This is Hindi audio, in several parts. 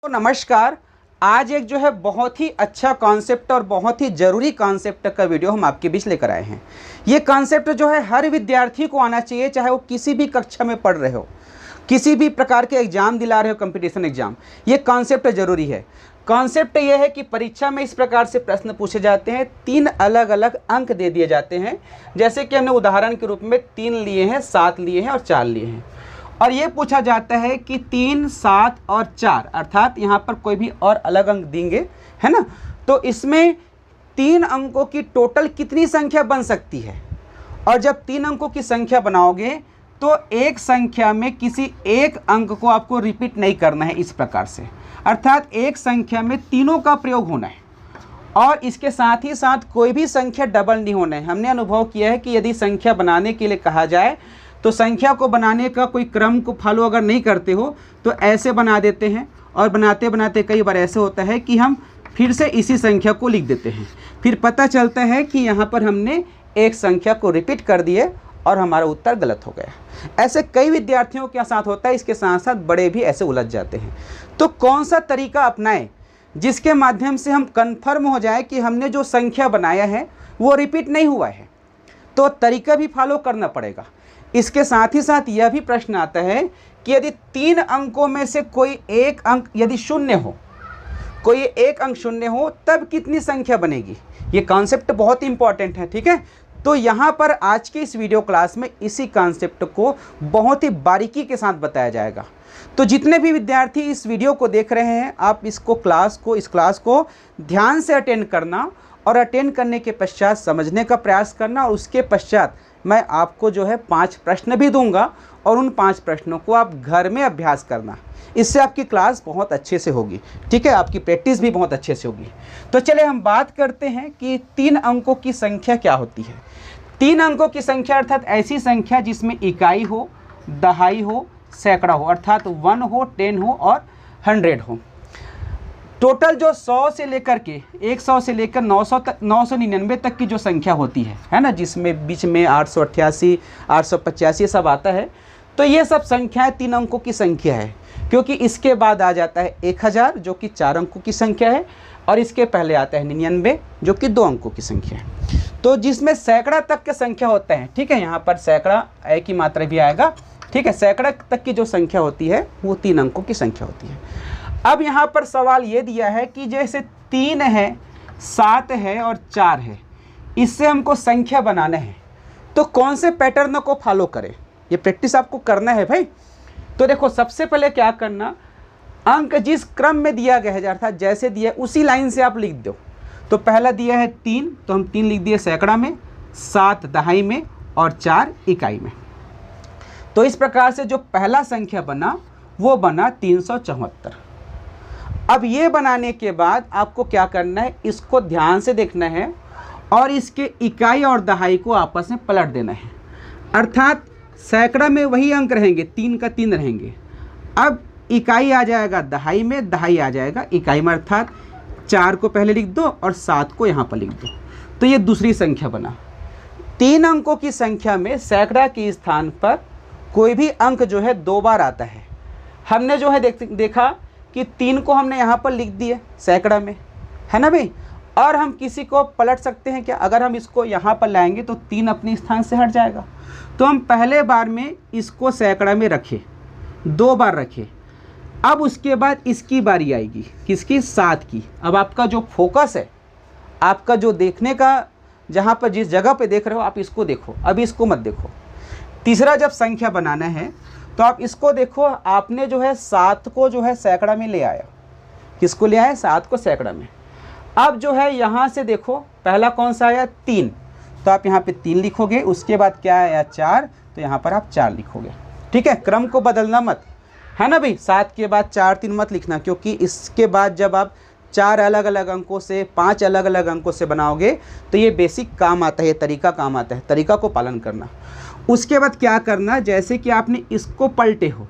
तो नमस्कार। आज एक जो है बहुत ही अच्छा कॉन्सेप्ट और बहुत ही ज़रूरी कॉन्सेप्ट का वीडियो हम आपके बीच लेकर आए हैं। ये कॉन्सेप्ट जो है हर विद्यार्थी को आना चाहिए, चाहे वो किसी भी कक्षा में पढ़ रहे हो, किसी भी प्रकार के एग्ज़ाम दिला रहे हो, कंपटीशन एग्ज़ाम। ये कॉन्सेप्ट ज़रूरी है। कॉन्सेप्ट ये है कि परीक्षा में इस प्रकार से प्रश्न पूछे जाते हैं, 3 अलग अलग अंक दे दिए जाते हैं। जैसे कि हमने उदाहरण के रूप में 3 लिए हैं, 7 लिए हैं और 4 लिए हैं। और ये पूछा जाता है कि 3, 7 और 4 अर्थात यहाँ पर कोई भी और अलग अंक देंगे, है ना। तो इसमें 3 अंकों की टोटल कितनी संख्या बन सकती है। और जब 3 अंकों की संख्या बनाओगे तो एक संख्या में किसी एक अंक को आपको रिपीट नहीं करना है इस प्रकार से, अर्थात एक संख्या में तीनों का प्रयोग होना है। और इसके साथ ही साथ कोई भी संख्या डबल नहीं होना है। हमने अनुभव किया है कि यदि संख्या बनाने के लिए कहा जाए तो संख्या को बनाने का कोई क्रम को फॉलो अगर नहीं करते हो तो ऐसे बना देते हैं, और बनाते बनाते कई बार ऐसे होता है कि हम फिर से इसी संख्या को लिख देते हैं। फिर पता चलता है कि यहाँ पर हमने एक संख्या को रिपीट कर दिए और हमारा उत्तर गलत हो गया। ऐसे कई विद्यार्थियों के साथ होता है। इसके साथ साथ बड़े भी ऐसे उलझ जाते हैं। तो कौन सा तरीका अपनाएं जिसके माध्यम से हम कन्फर्म हो जाए कि हमने जो संख्या बनाया है वो रिपीट नहीं हुआ है। तो तरीका भी फॉलो करना पड़ेगा। इसके साथ ही साथ यह भी प्रश्न आता है कि यदि 3 अंकों में से कोई एक अंक यदि शून्य हो, कोई एक अंक शून्य हो, तब कितनी संख्या बनेगी। ये कॉन्सेप्ट बहुत इंपॉर्टेंट है, ठीक है। तो यहाँ पर आज के इस वीडियो क्लास में इसी कॉन्सेप्ट को बहुत ही बारीकी के साथ बताया जाएगा। तो जितने भी विद्यार्थी इस वीडियो को देख रहे हैं, आप इस क्लास को ध्यान से अटेंड करना, और अटेंड करने के पश्चात समझने का प्रयास करना। और उसके पश्चात मैं आपको जो है 5 प्रश्न भी दूंगा, और उन 5 प्रश्नों को आप घर में अभ्यास करना। इससे आपकी क्लास बहुत अच्छे से होगी, ठीक है। आपकी प्रैक्टिस भी बहुत अच्छे से होगी। तो चलिए हम बात करते हैं कि 3 अंकों की संख्या क्या होती है। 3 अंकों की संख्या अर्थात ऐसी संख्या जिसमें इकाई हो, दहाई हो, सैकड़ा हो, अर्थात 1 हो, 10 हो और 100 हो। टोटल जो 100 से लेकर के 100 से लेकर 900 तक 999 तक की जो संख्या होती है ना, जिसमें बीच में 888, 885 सब आता है। तो ये सब संख्याएं 3 अंकों की संख्या है, क्योंकि इसके बाद आ जाता है 1000 जो कि 4 अंकों की संख्या है, और इसके पहले आता है 99 जो कि 2 अंकों की संख्या है। तो जिसमें सैकड़ा तक की संख्या होता है, ठीक है। यहाँ पर सैकड़ा ए की मात्रा भी आएगा, ठीक है। सैकड़ा तक की जो संख्या होती है वो 3 अंकों की संख्या होती है। अब यहाँ पर सवाल ये दिया है कि जैसे 3 है, 7 है और 4 है, इससे हमको संख्या बनाना है, तो कौन से पैटर्न को फॉलो करें। ये प्रैक्टिस आपको करना है भाई। तो देखो, सबसे पहले क्या करना, अंक जिस क्रम में दिया गया है अर्थात जैसे दिया उसी लाइन से आप लिख दो। तो पहला दिया है 3, तो हम 3 लिख दिए सैकड़ा में, 7 दहाई में और 4 इकाई में। तो इस प्रकार से जो पहला संख्या बना वो बना 374। अब ये बनाने के बाद आपको क्या करना है, इसको ध्यान से देखना है और इसके इकाई और दहाई को आपस में पलट देना है। अर्थात सैकड़ा में वही अंक रहेंगे, 3 का 3 रहेंगे। अब इकाई आ जाएगा दहाई में, दहाई आ जाएगा इकाई में, अर्थात 4 को पहले लिख दो और 7 को यहाँ पर लिख दो। तो ये दूसरी संख्या बना। 3 अंकों की संख्या में सैकड़ा के स्थान पर कोई भी अंक जो है 2 बार आता है। हमने जो है देखा कि 3 को हमने यहाँ पर लिख दिए सैकड़ा में, है ना भाई। और हम किसी को पलट सकते हैं क्या, अगर हम इसको यहाँ पर लाएंगे तो 3 अपने स्थान से हट जाएगा। तो हम पहले बार में इसको सैकड़ा में रखे, 2 बार रखे। अब उसके बाद इसकी बारी आएगी, किसकी, 7 की। अब आपका जो फोकस है, आपका जो देखने का, जहाँ पर जिस जगह पे देख रहे हो आप इसको देखो, अभी इसको मत देखो। तीसरा जब संख्या बनाना है तो आप इसको देखो। आपने जो है 7 को जो है सैकड़ा में ले आया, किसको ले आया, 7 को सैकड़ा में। अब जो है यहाँ से देखो, पहला कौन सा आया, 3, तो आप यहाँ पे 3 लिखोगे। उसके बाद क्या आया, 4, तो यहाँ पर आप 4 लिखोगे, ठीक है। क्रम को बदलना मत, है ना भाई। 7 के बाद 4 3 मत लिखना, क्योंकि इसके बाद जब आप 4 अलग अलग अंकों से 5 अलग अलग अंकों से बनाओगे तो ये बेसिक काम आता है, ये तरीका काम आता है, तरीका को पालन करना। उसके बाद क्या करना, जैसे कि आपने इसको पलटे हो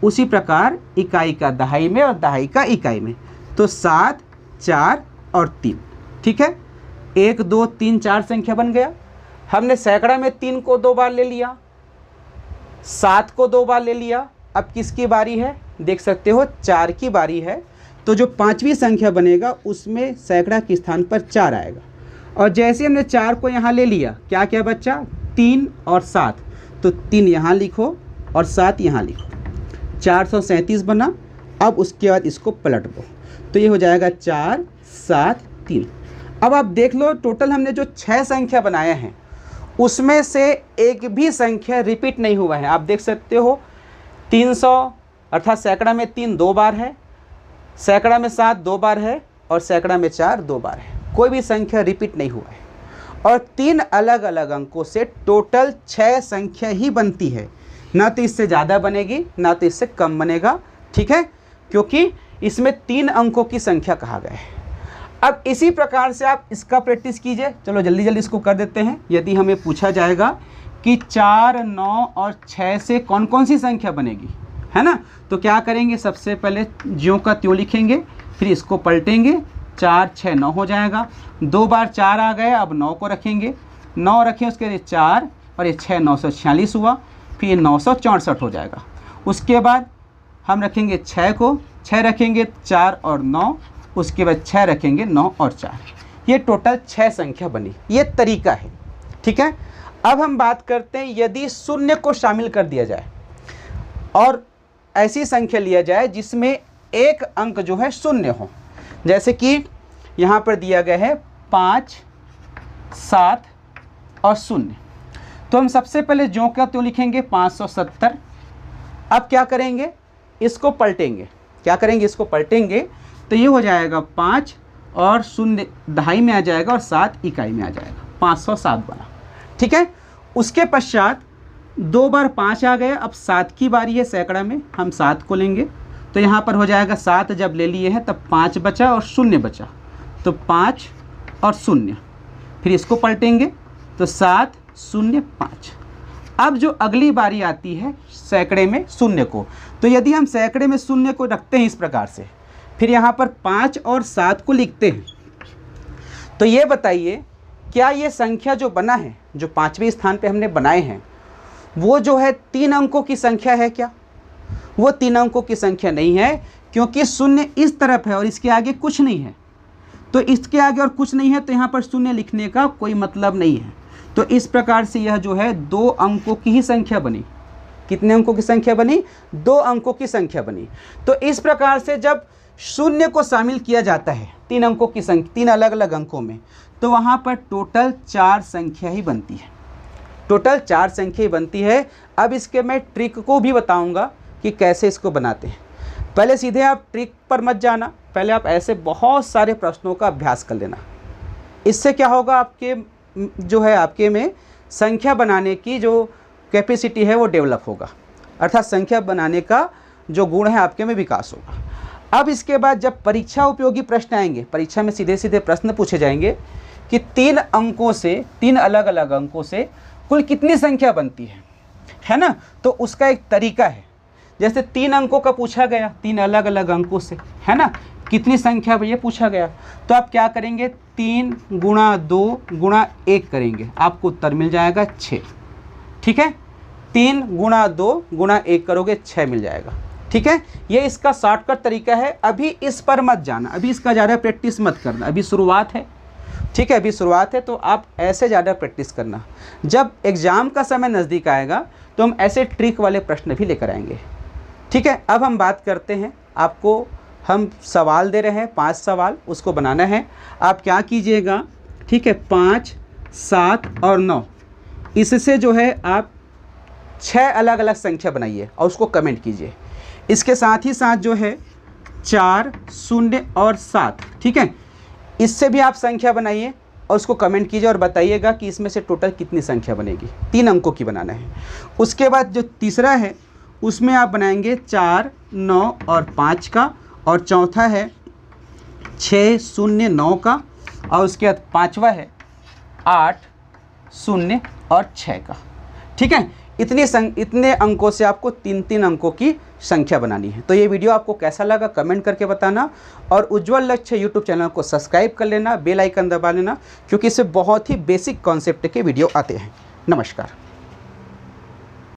उसी प्रकार इकाई का दहाई में और दहाई का इकाई में। तो 7, 4 और 3, ठीक है। 1 2 3 4 संख्या बन गया। हमने सैकड़ा में 3 को 2 बार ले लिया, 7 को 2 बार ले लिया। अब किसकी बारी है, देख सकते हो 4 की बारी है, तो जो 5वीं संख्या बनेगा उसमें सैकड़ा के स्थान पर 4 आएगा। और जैसे हमने 4 को यहाँ ले लिया, क्या क्या बच्चा, 3 और 7, तो 3 यहाँ लिखो और 7 यहाँ लिखो, 437 बना। अब उसके बाद इसको पलट दो, तो ये हो जाएगा 4 7 3। अब आप देख लो, टोटल हमने जो 6 संख्या बनाए हैं उसमें से एक भी संख्या रिपीट नहीं हुआ है। आप देख सकते हो 300 अर्थात सैकड़ा में 3 2 बार है, सैकड़ा में 7 2 बार है और सैकड़ा में 4 2 बार है। कोई भी संख्या रिपीट नहीं हुआ है और 3 अलग अलग अंकों से टोटल 6 संख्या ही बनती है। ना तो इससे ज़्यादा बनेगी ना तो इससे कम बनेगा, ठीक है, क्योंकि इसमें 3 अंकों की संख्या कहा गया है। अब इसी प्रकार से आप इसका प्रैक्टिस कीजिए। चलो जल्दी जल्दी इसको कर देते हैं। यदि हमें पूछा जाएगा कि 4 9 और 6 से कौन कौन सी संख्या बनेगी, है ना, तो क्या करेंगे, सबसे पहले ज्यों का त्यों लिखेंगे, फिर इसको पलटेंगे, 4 6 9 हो जाएगा। 2 बार 4 आ गए, अब 9 को रखेंगे, 9 रखें उसके लिए 4 और ये 6 946 हुआ, फिर 964 हो जाएगा। उसके बाद हम रखेंगे 6 को, 6 रखेंगे 4 और 9, उसके बाद 6 रखेंगे 9 और 4, ये टोटल 6 संख्या बनी। ये तरीका है, ठीक है। अब हम बात करते हैं यदि शून्य को शामिल कर दिया जाए और ऐसी संख्या लिया जाए जिसमें एक अंक जो है शून्य हो, जैसे कि यहाँ पर दिया गया है 5 7 और 0, तो हम सबसे पहले ज्यों का त्यों लिखेंगे 570। अब क्या करेंगे, इसको पलटेंगे, क्या करेंगे, इसको पलटेंगे, तो ये हो जाएगा 5 और 0 दहाई में आ जाएगा और 7 इकाई में आ जाएगा, 507 बना, ठीक है। उसके पश्चात 2 बार 5 आ गए, अब 7 की बारी है सैकड़ा में, हम 7 को लेंगे, तो यहाँ पर हो जाएगा 7 जब ले लिए हैं तब 5 बचा और 0 बचा, तो 5 और 0, फिर इसको पलटेंगे तो 7 0 5। अब जो अगली बारी आती है सैकड़े में 0 को, तो यदि हम सैकड़े में 0 को रखते हैं इस प्रकार से, फिर यहाँ पर 5 और 7 को लिखते हैं, तो ये बताइए क्या ये संख्या जो बना है, जो 5वें स्थान पे हमने बनाए हैं, वो जो है 3 अंकों की संख्या है क्या? वो 3 अंकों की संख्या नहीं है, क्योंकि 0 इस तरफ है और इसके आगे कुछ नहीं है, तो इसके आगे और कुछ नहीं है, तो यहाँ पर 0 लिखने का कोई मतलब नहीं है। तो इस प्रकार से यह जो है 2 अंकों की ही संख्या बनी। कितने अंकों की संख्या बनी? 2 अंकों की संख्या बनी। तो इस प्रकार से जब 0 को शामिल किया जाता है 3 अंकों की संख्या, 3 अलग अलग अंकों में, तो वहाँ पर टोटल 4 संख्या ही बनती है, टोटल 4 संख्या ही बनती है। अब इसके मैं ट्रिक को भी बताऊंगा कि कैसे इसको बनाते हैं। पहले सीधे आप ट्रिक पर मत जाना, पहले आप ऐसे बहुत सारे प्रश्नों का अभ्यास कर लेना। इससे क्या होगा, आपके जो है आपके में संख्या बनाने की जो कैपेसिटी है वो डेवलप होगा, अर्थात संख्या बनाने का जो गुण है आपके में विकास होगा। अब इसके बाद जब परीक्षा उपयोगी प्रश्न आएंगे, परीक्षा में सीधे सीधे प्रश्न पूछे जाएंगे कि 3 अंकों से, 3 अलग अलग अंकों से कुल कितनी संख्या बनती है ना, तो उसका एक तरीका है। जैसे 3 अंकों का पूछा गया, 3 अलग अलग अंकों से, है ना, कितनी संख्या ये पूछा गया, तो आप क्या करेंगे, 3 गुणा 2 गुणा 1 करेंगे, आपको उत्तर मिल जाएगा 6, ठीक है। 3 गुणा 2 गुणा 1 करोगे 6 मिल जाएगा, ठीक है। ये इसका शॉर्टकट तरीका है। अभी इस पर मत जाना, अभी इसका ज़्यादा प्रैक्टिस मत करना, अभी शुरुआत है, ठीक है, अभी शुरुआत है, तो आप ऐसे ज़्यादा प्रैक्टिस करना। जब एग्ज़ाम का समय नज़दीक आएगा तो हम ऐसे ट्रिक वाले प्रश्न भी लेकर आएंगे, ठीक है। अब हम बात करते हैं, आपको हम सवाल दे रहे हैं 5 सवाल, उसको बनाना है। आप क्या कीजिएगा, ठीक है, 5 7 और 9, इससे जो है आप 6 अलग अलग संख्या बनाइए और उसको कमेंट कीजिए। इसके साथ ही साथ जो है 4 0 और 7, ठीक है, इससे भी आप संख्या बनाइए और उसको कमेंट कीजिए और बताइएगा कि इसमें से टोटल कितनी संख्या बनेगी। 3 अंकों की बनाना है। उसके बाद जो तीसरा है उसमें आप बनाएंगे 4 9 और 5 का, और चौथा है 6 0 9 का, और उसके बाद 5वां है 8 0 और 6 का, ठीक है। इतने अंकों से आपको 3 अंकों की संख्या बनानी है। तो ये वीडियो आपको कैसा लगा कमेंट करके बताना, और उज्ज्वल लक्ष्य यूट्यूब चैनल को सब्सक्राइब कर लेना, बेल आइकन दबा लेना, क्योंकि इससे बहुत ही बेसिक कॉन्सेप्ट के वीडियो आते हैं। नमस्कार।